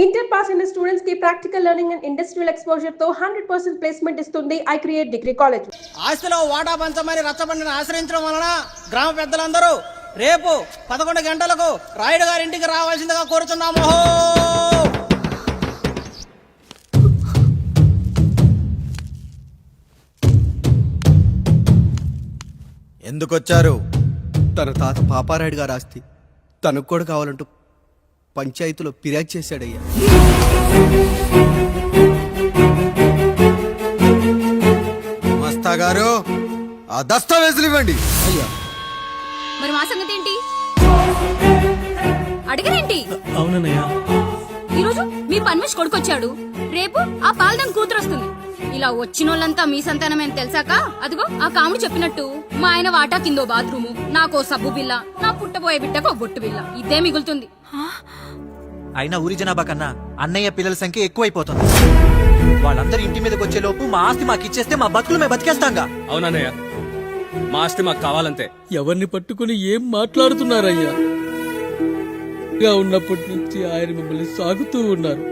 Inter pass అయిన students కి practical learning and industrial exposure తో 100% ప్లేస్మెంట్ ఇస్తుంది ఐ క్రియేట్ డిగ్రీ కాలేజ్. ఆస్తిలో వాటా పంచమని రచ్చబండిని ఆశ్రయించడం వలన గ్రామ పెద్దలందరూ రేపు 11 గంటలకు రాయుడు గారి ఇంటికి రావాల్సిందిగా కోరుతున్నాము. ఎందుకొచ్చారు? తన తాత పాపారాయుడు గారు ఆస్తి తనకు కూడా కావాలంటూ పంచాయతీలో ఫిర్యాదు చేశాడయ్యా. మస్తా గారు ఆ దస్తావేజులు ఇవ్వండి. అయ్యా మరి మా సంగతి ఏంటి? అడగరేంటి? అవునన్నయ్య, ఈరోజు మీ పన్మేష్ కొడుకొచ్చాడు, రేపు ఆ పాలదం కూతురు వస్తుంది. ఇలా వచ్చినోళ్ళంతా మీ సంతానమని తెలిసాక అదిగో ఆ కాముడు చెప్పినట్టు మా ఆయన వాటా కిందో బాత్రూము, నాకో సబ్బు బిల్ల, నా పుట్టబోయే బిడ్డకో బొట్టు బిల్ల, ఇదే మిగులుతుంది. అయినా ఊరి జనాభా కన్నా అన్నయ్య పిల్లల సంఖ్య ఎక్కువైపోతుంది. వాళ్ళందరూ ఇంటి మీదకి వచ్చే లోపు మా ఆస్తి మాకు ఇచ్చేస్తే మా బతుకులు మేము బతికేస్తాంగా. అవునన్నయ్య, మా ఆస్తి మాకు కావాలంతే. ఎవరిని పట్టుకుని ఏం మాట్లాడుతున్నారయ్యా? ఉన్నప్పటి నుంచి ఆయన మిమ్మల్ని సాగుతూ ఉన్నారు.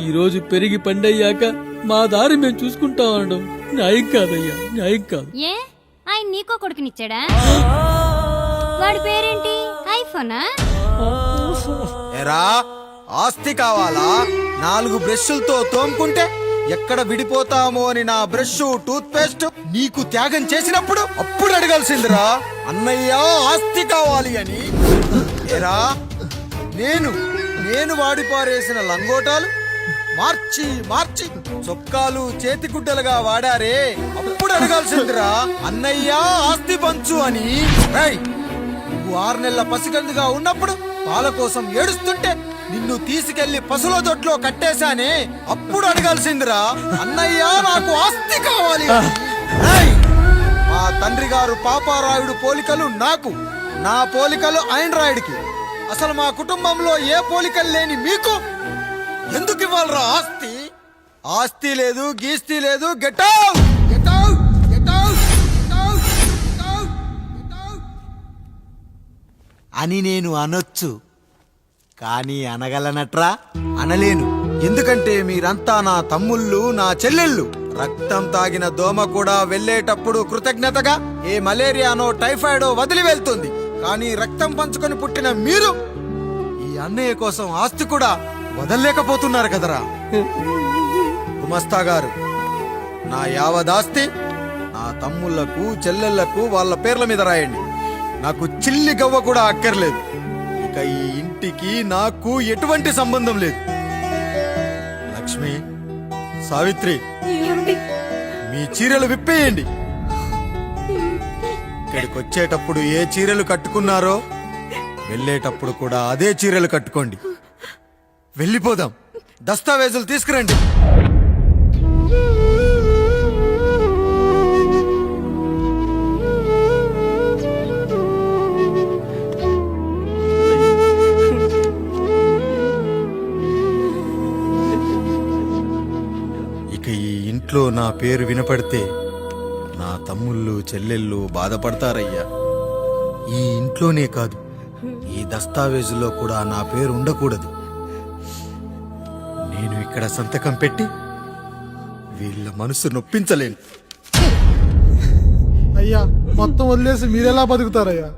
ఈ రోజు పెరిగి పండయ్యాక మా దారి మేము చూసుకుంటా ఉండడం న్యాయం కాదయ్యా, న్యాయం కాదు. ఏ ఆయన నీకో కొడుకునిచ్చాడా? వాడి పేరేంటి? ఐఫోనా? ఎరా ఆస్తి కావాలా? 4 బ్రష్లతో తోముకుంటే ఎక్కడ విడిపోతామో అని నా బ్రష్ టూత్ పేస్ట్ నీకు త్యాగం చేసినప్పుడు అప్పుడు అడగాల్సిందిరా అన్నయ్య ఆస్తి కావాలి అని. ఎరా నేను వాడిపారేసిన లంగోటాలు మార్చి మార్చి చొక్కాలు చేతిగుడ్డలుగా వాడారే, అప్పుడు అడగాల్సిందిరా అన్నయ్య ఆస్తి పంచు అని. నువ్వు 6 నెలల పసికందుగా ఉన్నప్పుడు పాల కోసం ఏడుస్తుంటే నిన్ను తీసుకెళ్లి పశువుల దొడ్లో కట్టేశానే, అప్పుడు అడగాల్సిందిరా అన్నయ్య నాకు ఆస్తి కావాలి. మా తండ్రి గారు పాపారాయుడు పోలికలు నాకు, నా పోలికలు ఆయన రాయుడికి. అసలు మా కుటుంబంలో ఏ పోలికలు లేని మీకు ఎందుకు ఇవ్వాలరా ఆస్తి? ఆస్తి లేదు, గీస్తి లేదు. Get out, get out, get out, get out, get out, get out అని నేను అనొచ్చు, కానీ అనగలనట్రా? అనలేను. ఎందుకంటే మీరంతా నా తమ్ముళ్ళు, నా చెల్లెళ్ళు. రక్తం తాగిన దోమ కూడా వెళ్ళేటప్పుడు కృతజ్ఞతగా ఏ మలేరియానో టైఫాయిడో వదిలి వెళ్తుంది. కానీ రక్తం పంచుకొని పుట్టిన మీరు ఈ అన్నయ్య కోసం ఆస్తి కూడా వదల్లేకపోతున్నారు కదరా. గుమస్తా గారు, నా యావదాస్తి నా తమ్ముళ్లకు చెల్లెళ్లకు వాళ్ళ పేర్ల మీద రాయండి. నాకు చిల్లి గవ్వ కూడా అక్కర్లేదు. ఇక ఈ ఇంటికి నాకు ఎటువంటి సంబంధం లేదు. లక్ష్మి, సావిత్రి, మీ చీరలు విప్పేయండి. ఇక్కడికి వచ్చేటప్పుడు ఏ చీరలు కట్టుకున్నారో వెళ్ళేటప్పుడు కూడా అదే చీరలు కట్టుకోండి. వెళ్ళిపోదాం. దస్తావేజులు తీసుకురండి. ఇక ఈ ఇంట్లో నా పేరు వినపడితే నా తమ్ముళ్ళు చెల్లెళ్ళు బాధపడతారయ్యా. ఈ ఇంట్లోనే కాదు, ఈ దస్తావేజులో కూడా నా పేరు ఉండకూడదు. నేను ఇక్కడ సంతకం పెట్టి వీళ్ళ మనసు నొప్పించలేను. అయ్యా, మొత్తం వదిలేసి మీరెలా బతుకుతారయ్యా?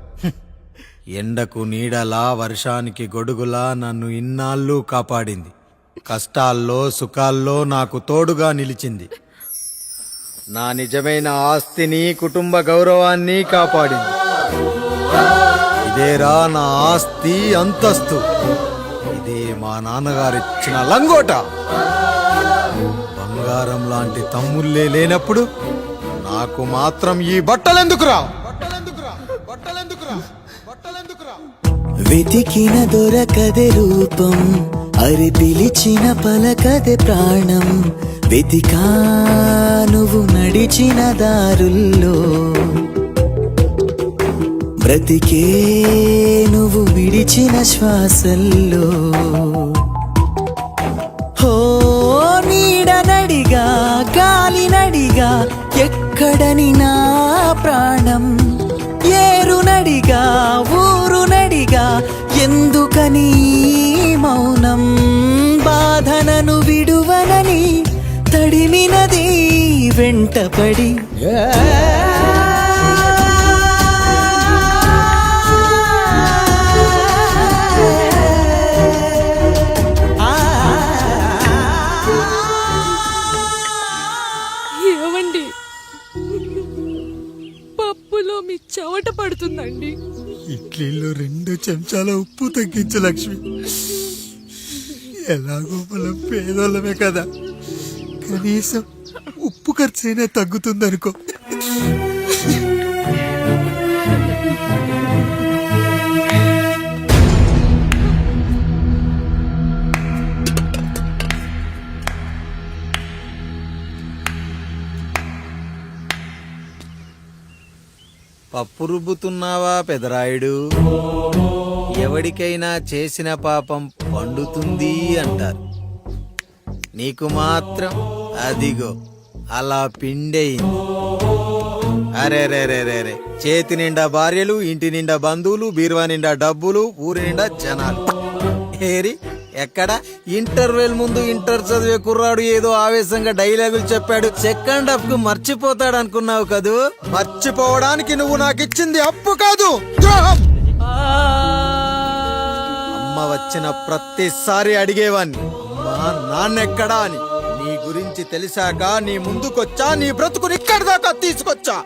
ఎండకు నీడలా, వర్షానికి గొడుగులా నన్ను ఇన్నాళ్ళు కాపాడింది. కష్టాల్లో సుఖాల్లో నాకు తోడుగా నిలిచింది. నా నిజమైన ఆస్తిని, కుటుంబ గౌరవాన్ని కాపాడింది. ఇదేరా నా ఆస్తి, అంతస్తు. ఇదే మా నాన్నగారిచ్చిన లంగోట. బంగారం లాంటి తమ్ముళ్ళే లేనప్పుడు నాకు మాత్రం ఈ బట్టలెందుకురా? వెతికిన దొరకదే రూపం, అరి పిలిచిన పలకదే ప్రాణం. వెతికా నువ్వు నడిచిన దారుల్లో, బ్రతికే నువ్వు విడిచిన శ్వాసల్లో. హో నీడనడిగా, గాలినడిగా, ఎక్కడని నా ప్రాణం. ఏరునడిగా, ఊరునడిగా, ఎందుకని మౌనం? బా సాధనను విడువనని తడిమినది వెంటపడి ఏమండి పప్పులో మీ చెమట పడుతుందండి. ఇడ్లీలో 2 చెంచాల ఉప్పు తగ్గించు లక్ష్మి. ఎలాగో మనం పేదోళ్ళమే కదా, కనీసం ఉప్పు ఖర్చైనా తగ్గుతుందనుకో. పప్పు రుబ్బుతున్నావా పెదరాయుడు? ఎవడికైనా చేసిన పాపం పండుతుంది అంటారు, నీకు మాత్రం అదిగో అలా పిండయింది. అరే రే రే రే రే, చేతి నిండా భార్యలు, ఇంటి నిండా బంధువులు, బీరువా నిండా డబ్బులు, ఊరి నిండా జనాలు. ఏరి ఎక్కడ ఇంటర్వెల్ ముందు ఇంటర్ చదివే కుర్రాడు ఏదో ఆవేశంగా డైలాగులు చెప్పాడు, సెకండ్ హాఫ్ కు మర్చిపోతాడు అనుకున్నావు కదూ? మర్చిపోవడానికి నువ్వు నాకు ఇచ్చింది అప్పు కాదు, ద్రోహం. అమ్మ వచ్చిన ప్రతిసారి అడిగేవాణ్ణి, అమ్మా నాన్నెక్కడా అని. నీ గురించి తెలిసాక నీ ముందుకొచ్చా, నీ బ్రతుకుని ఇక్కడి దాకా తీసుకొచ్చా.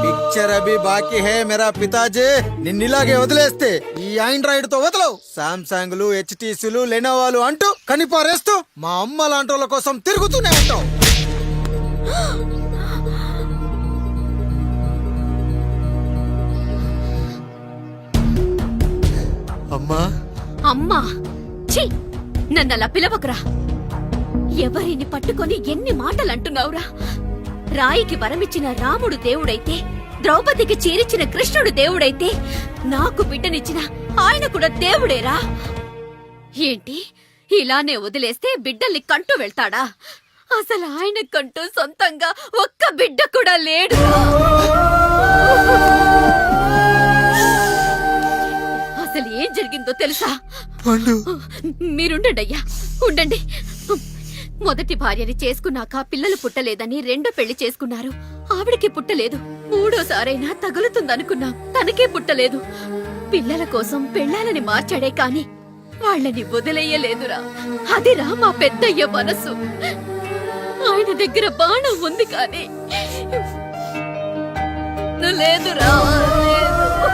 పిక్చర్ అభి బాకీ హే మేరా పితాజీ. నిన్నిలాగే వదిలేస్తే ఈ ఆండ్రాయిడ్ తో వదలవు. సామ్సంగ్లు, హెచ్టీసీలు, లెనోవాలు అంటూ కనిపారేస్తూ మా అమ్మ లాంటి వాళ్ళ కోసం తిరుగుతూనే ఉంటావు. అమ్మా అమ్మా ఛీ, నన్నలా పిలవకురా. ఎవరిని పట్టుకొని ఎన్ని మాటలు అంటున్నావురా? రాయికి వరమిచ్చిన రాముడు దేవుడైతే, ద్రౌపదికి చీరిచ్చిన కృష్ణుడు దేవుడైతే, నాకు బిడ్డనిచ్చిన ఆయన కూడా దేవుడేరా. ఏంటి ఇలానే వదిలేస్తే బిడ్డల్ని కంటూ వెళ్తాడా? అసలు ఆయన కంటూ సొంతంగా ఒక్క బిడ్డ కూడా లేడు. అసలు ఏం జరిగిందో తెలుసా? మీరుండండి, ఉండండి. మొదటి భార్యని చేసుకున్నాక పిల్లలు పుట్టలేదని రెండో పెళ్లి చేసుకున్నారు. ఆవిడకి పుట్టలేదు. మూడోసారైనా తగులుతుందనుకున్నాం, తనకే పుట్టలేదు. పిల్లల కోసం పెళ్ళాలని మార్చాడే కాని వాళ్ళని వదిలేయలేదురా. అదిరా మా పెద్దయ్య మనసు. ఆయన దగ్గర బాణం ఉంది కానీ లేదురా, లేదు.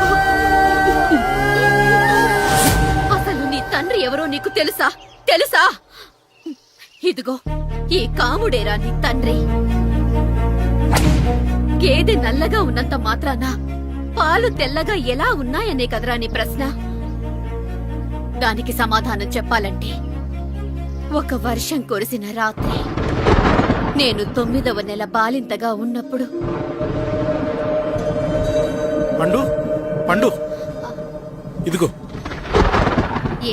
అసలు నీ తండ్రి ఎవరో నీకు తెలుసా? తెలుసా? ఇదిగో ఈ కాముడేరా నీ తండ్రి. గేదె నల్లగా ఉన్నంత మాత్రాన పాలు తెల్లగా ఎలా ఉన్నాయనే కదరా నీ ప్రశ్న. దానికి సమాధానం చెప్పాలంటే, ఒక వర్షం కురిసిన రాత్రి నేను 9వ నెల బాలింతగా ఉన్నప్పుడు. పండు పండు ఇదిగో.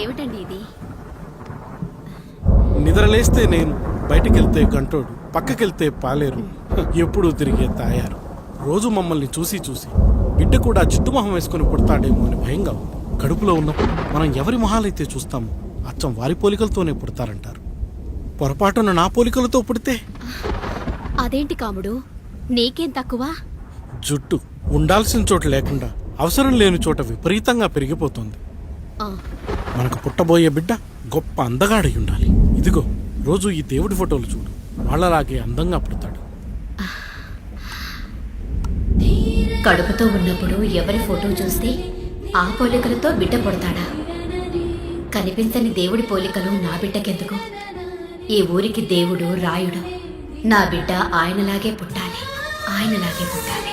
ఏమిటండి ఇది? నిద్రలేస్తే నేను, బయటికెళ్తే గంటోడు, పక్కకెళ్తే పాలేరు, ఎప్పుడూ తిరిగే తాయారు. రోజు మమ్మల్ని చూసి చూసి బిడ్డ కూడా జిడ్డుమొహం వేసుకుని పుడతాడేమో అని భయంగా ఉంది. కడుపులో ఉన్నప్పుడు మనం ఎవరి మొహాలైతే చూస్తామో అచ్చం వారి పోలికలతోనే పుడతారంటారు. పొరపాటున నా పోలికలతో పుడితే? అదేంటి కాముడు, నీకేం తక్కువ? జుట్టు ఉండాల్సిన చోట లేకుండా అవసరం లేని చోట విపరీతంగా పెరిగిపోతుంది. మనకు పుట్టబోయే బిడ్డ గొప్ప అందగాడై ఉండాలి. ఇదిగో రోజు ఈ దేవుడి ఫోటోలు చూడు, వాళ్ళలాగే అందంగా పుడతాడు. కడుపుతో ఉన్నప్పుడు ఎవరి ఫోటో చూస్తే ఆ పోలికలతో బిడ్డ పుడతాడా? కనిపించని దేవుడి పోలికలు నా బిడ్డకెందుకు? ఈ ఊరికి దేవుడు రాయుడు. నా బిడ్డ ఆయనలాగే పుట్టాలి, ఆయనలాగే పుట్టాలి.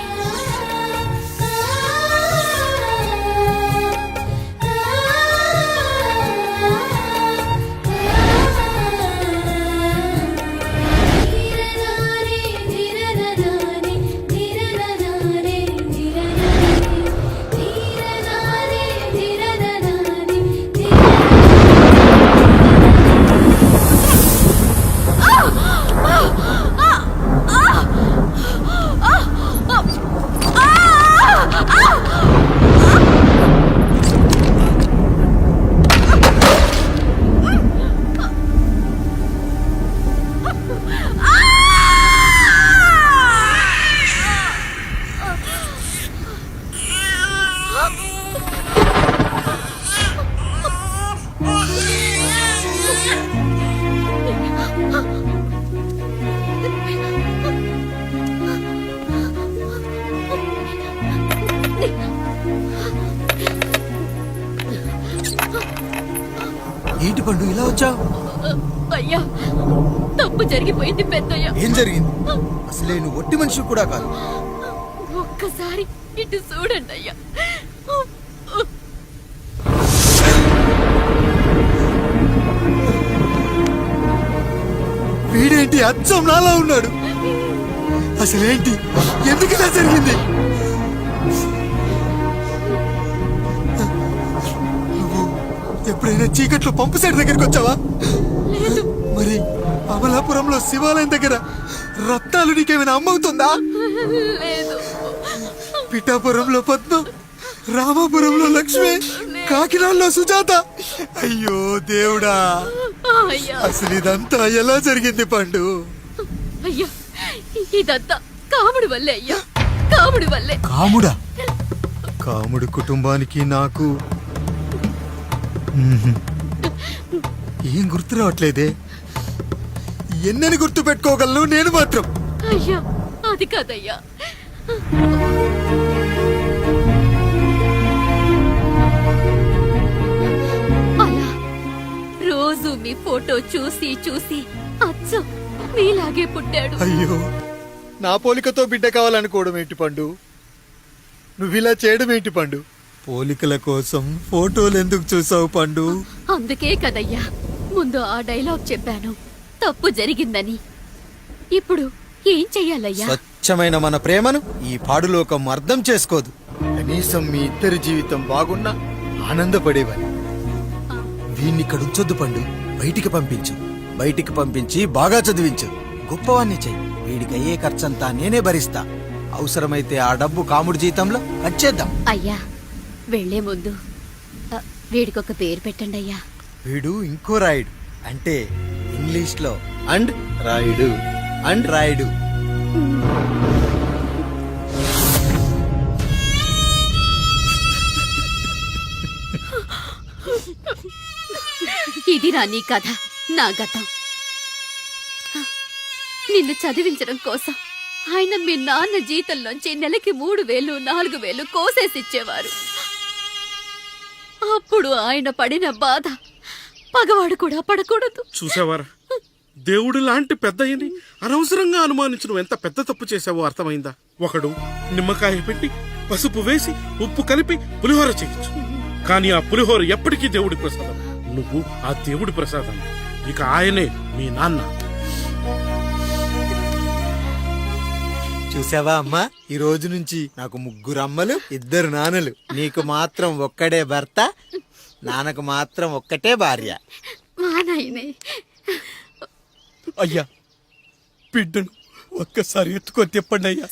ఏంటి పండు ఇలా వచ్చావు? అయ్యా తప్పు జరిగిపోయింది పెద్దయ్యా. ఏం జరిగింది? అసలే నువ్వు ఒట్టి మనిషి కూడా కాదు. ఒక్కసారి ఇటు చూడండి అయ్యా. వీడేంటి అచ్చం నాలా ఉన్నాడు? అసలేంటి? ఎందుకు ఇలా జరిగింది? నువ్వు ఎప్పుడైనా చీకట్లో పంపు సైడ్ దగ్గరికి వచ్చావా? మరి అమలాపురంలో శివాలయం దగ్గర రత్నాలు నీకేమైనా అమ్మవుతుందా? లేదు. పిఠాపురంలో పద్మ, రామాపురంలో లక్ష్మి, కాకినాడలో సుజాత. అయ్యో దేవుడా, అయ్యా అసలు ఇదంతా ఎలా జరిగింది పండు? అయ్యా ఇదంతా కాముడి వల్లే అయ్యా, కాముడి వల్లే. కాముడా? కాముడు కుటుంబానికి నాకు ఏం గుర్తు రావట్లేదే. ఎన్నని గుర్తు పెట్టుకోగలను నేను మాత్రం? అయ్యా అది కాదయ్యా. అలా రోజు మీ ఫోటో చూసి చూసి అచ్చం మీలాగే పుట్టాడు. అయ్యో, నా పోలికతో బిడ్డ కావాలనుకోవడం ఏంటి పండు? నువ్విలా చేయడం ఏంటి పండు? పోలికల కోసం ఫోటోలు ఎందుకు చూసావు పండు? అందుకే కదయ్యా ముందు ఆ డైలాగ్ చెప్పాను, తప్పు జరిగిందని. ఇప్పుడు ఏం చెయ్యాలయ్యా? స్వచ్ఛమైన మన ప్రేమను ఈ పాడులోకం అర్థం చేసుకోదు. కనీసం మీ ఇద్దరి జీవితం బాగున్నా ఆనందపడేవాని. వీణ్ణి ఇక్కడ ఉంచొద్దు పండు, బయటికి పంపించు. బయటికి పంపించి బాగా చదివించు, గొప్పవాణ్ణి చెయ్యి. వీడికి అయ్యే ఖర్చంతా నేనే భరిస్తా. అవసరమైతే ఆ డబ్బు కాముడి జీతంలో వచ్చేద్దాం. అయ్యా వెళ్లే ముందు వీడికొక పేరు పెట్టండి అయ్యా. వీడు ఇంకో రాయుడు, అంటే ఇంగ్లీష్ లో అండ్ రాయుడు, అండ్ రాయుడు. ఇది రా నీ కథ, నా గతం. నిన్ను చదివించడం కోసం ఆయన మీ నాన్న జీతంలోంచి నెలకి 3,000, 4,000 కోసేసిచ్చేవారు. అప్పుడు ఆయన పడిన బాధ పగవాడు కూడా పడకూడదు. చూసావారా, దేవుడు లాంటి పెద్దయ్యని అనవసరంగా అనుమానించడం ఎంత పెద్ద తప్పు చేసావో అర్థమైందా? ఒకడు నిమ్మకాయ పెట్టి పసుపు వేసి ఉప్పు కలిపి పులిహోర చేయొచ్చు, కానీ ఆ పులిహోర ఎప్పటికీ దేవుడి ప్రసాదం. నువ్వు ఆ దేవుడి ప్రసాదం, ఇక ఆయనే మీ నాన్న. చూసావా అమ్మా, ఈ రోజు నుంచి నాకు 3 అమ్మలు, 2 నాన్నలు. నీకు మాత్రం ఒక్కడే భర్త, నాన్నకు మాత్రం ఒక్కటే భార్య. మా నాయనే. అయ్యా, బిడ్డను ఒక్కసారి ఎత్తుకొని తిప్పండి అయ్యా.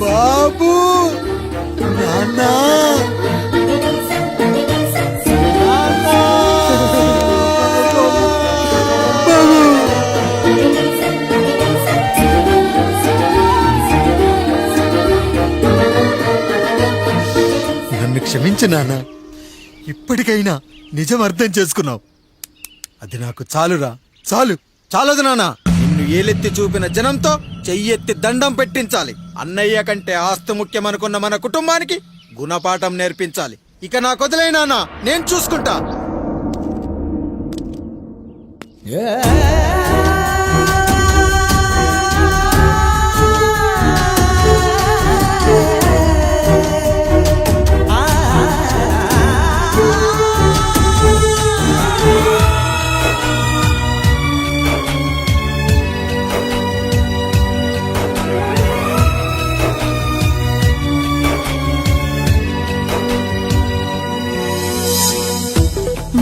బాబు, నాన్నా, నన్ను క్షమించు నాన్న. ఇప్పటికైనా నిజం అర్థం చేసుకున్నావు, అది నాకు చాలురా. చాలదు నాన్న. నిన్ను ఏలెత్తి చూపిన జనంతో చెయ్యెత్తి దండం పెట్టించాలి. అన్నయ్య కంటే ఆస్తి ముఖ్యమనుకున్న మన కుటుంబానికి గుణపాఠం నేర్పించాలి. ఇక నాకు వదిలే నాన్న, నేను చూసుకుంటా.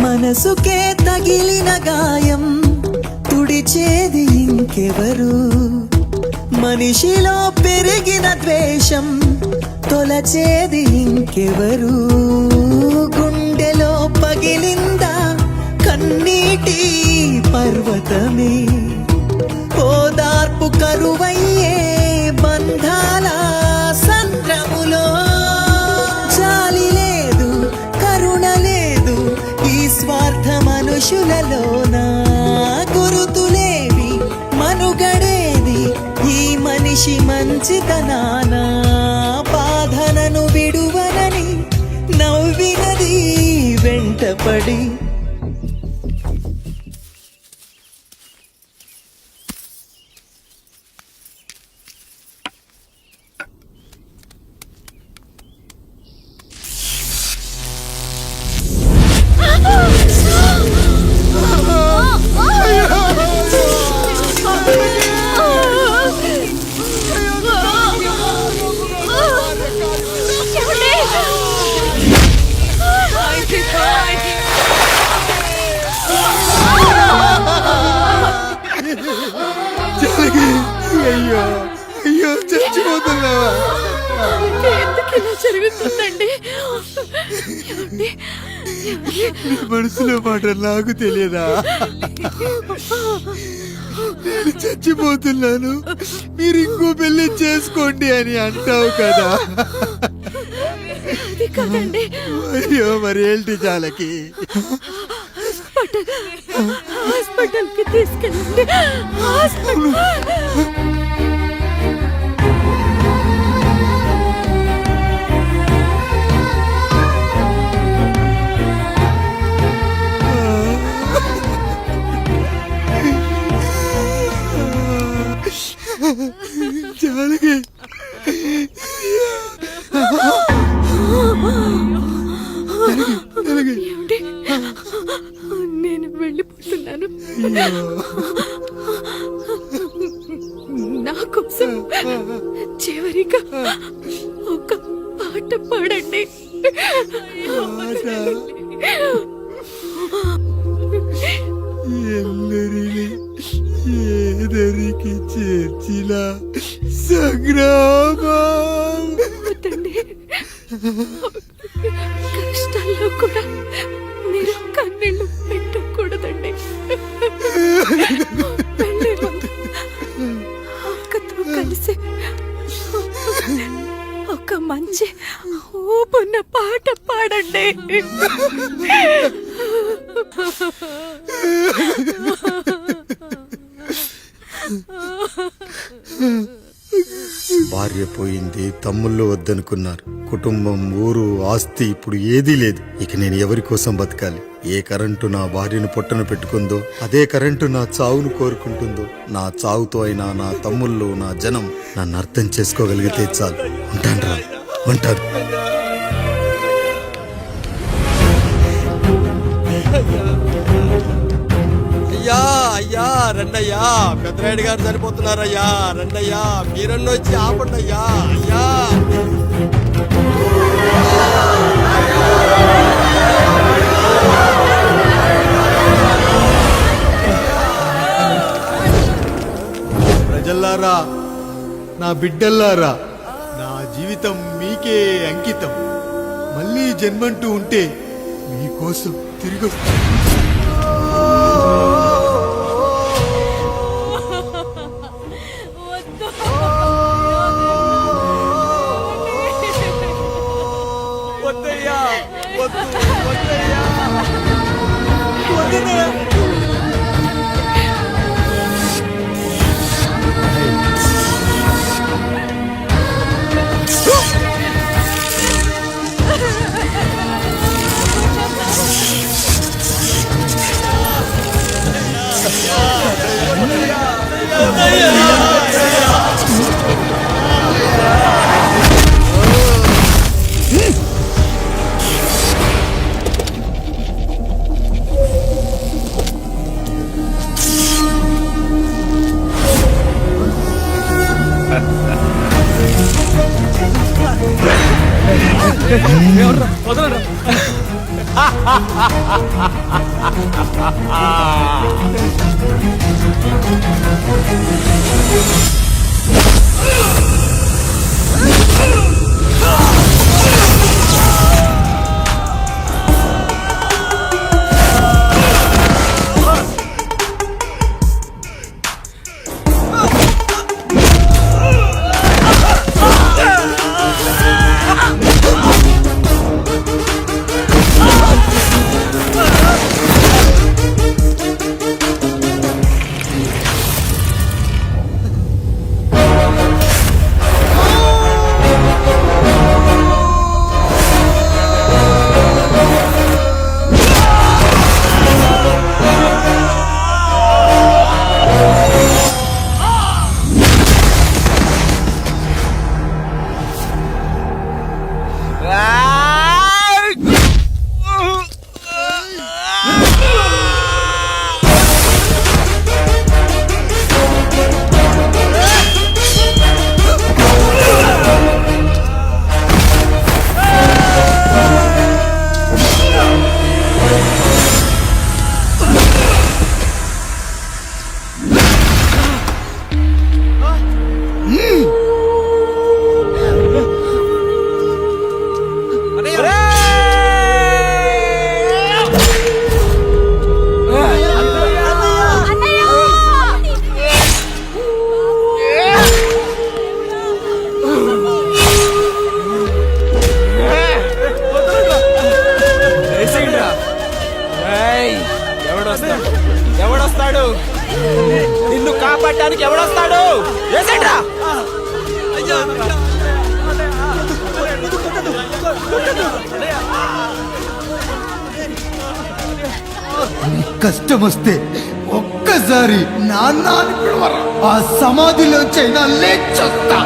మనసుకే తగిలిన గాయం తుడిచేది ఇంకెవరు? మనిషిలో పెరిగిన ద్వేషం తొలచేది ఇంకెవరు? గుండెలో పగిలిందా కన్నీటి పర్వతమే, ఓదార్పు కరువయ్యే బంధాల సంద్రములో. జాలి లేదు, కరుణ లేదు, ఈ స్వార్థ బాధ మనుషులలోన గురుతులేవి మనుగడేది ఈ మనిషి మంచితనాన బాధనను విడువనని నవ్వినది వెంటపడి అయ్యో అయ్యో చచ్చిపోతున్నావా? ఎందుకు ఇలా జరుగుతుందండి? నీ మనసులో మాట నాకు తెలియదా? నేను చచ్చిపోతున్నాను, మీరు ఇంకో పెళ్లి చేసుకోండి అని అంటావు కదా. అయ్యో మరి ఏంటి జాలకి? హాస్పిటల్కి తీసుకెళ్ళండి. జాలకి నేను వెళ్ళిపోతున్నాను. నా కోసం చివరిగా ఒక పాట పాడండి. ఎల్లరిని ఏదరికి చేర్చిన సంగ్రామం. కష్టాల్లో కూడా మీరు కన్నీళ్ళు పెట్టకూడదండి. వెళ్ళే ముందు అక్కతో కలిసి ఒక మంచి ఊపున్న పాట పాడండి. భార్య పోయింది, తమ్ముళ్ళు వద్దనుకున్నారు, కుటుంబం, ఊరు, ఆస్తి ఇప్పుడు ఏదీ లేదు. ఇక నేను ఎవరి కోసం బతకాలి? ఏ కరెంటు నా భార్యను పొట్టన పెట్టుకుందో అదే కరెంటు నా చావును కోరుకుంటుందో. నా చావుతో అయినా నా తమ్ముళ్ళు, నా జనం నన్ను అర్థం చేసుకోగలిగితే చాలు. ఉంటాను, ఉంటాను. అయ్యా అయ్యా రండయ్యా, పెద్దరాయుడు గారు చనిపోతున్నారయ్యా, రండయ్యా, మీరన్న వచ్చి ఆపండి అయ్యా. అయ్యా ప్రజల్లారా, నా బిడ్డల్లారా, నా జీవితం మీకే అంకితం. మళ్ళీ జన్మంటూ ఉంటే మీకోసం తిరిగి వద్దయ్యా, వద్దు, వద్దయ్యా, వద్దయ్యా. ఎవడొస్తాడు నిన్ను కాపాడడానికి? ఎవడొస్తాడు? ఏసేంట్రా? కష్టం వస్తే ఒక్కసారి నాన్న అని పిలవరా, ఆ సమాధిలోంచైనా లేచొస్తా.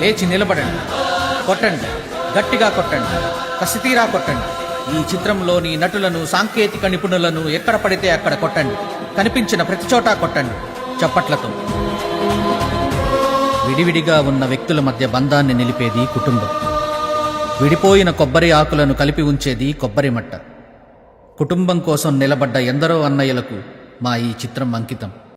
లేచి నిలబడండి, కొట్టండి, గట్టిగా కొట్టండి, కసితీరా కొట్టండి. ఈ చిత్రంలోని నటులను, సాంకేతిక నిపుణులను ఎక్కడ పడితే అక్కడ కొట్టండి. కనిపించిన ప్రతి చోట కొట్టండి చప్పట్లతో. విడివిడిగా ఉన్న వ్యక్తుల మధ్య బంధాన్ని నిలిపేది కుటుంబం. విడిపోయిన కొబ్బరి ఆకులను కలిపి ఉంచేది కొబ్బరి మట్ట. కుటుంబం కోసం నిలబడ్డ ఎందరో అన్నయ్యలకు మా ఈ చిత్రం అంకితం.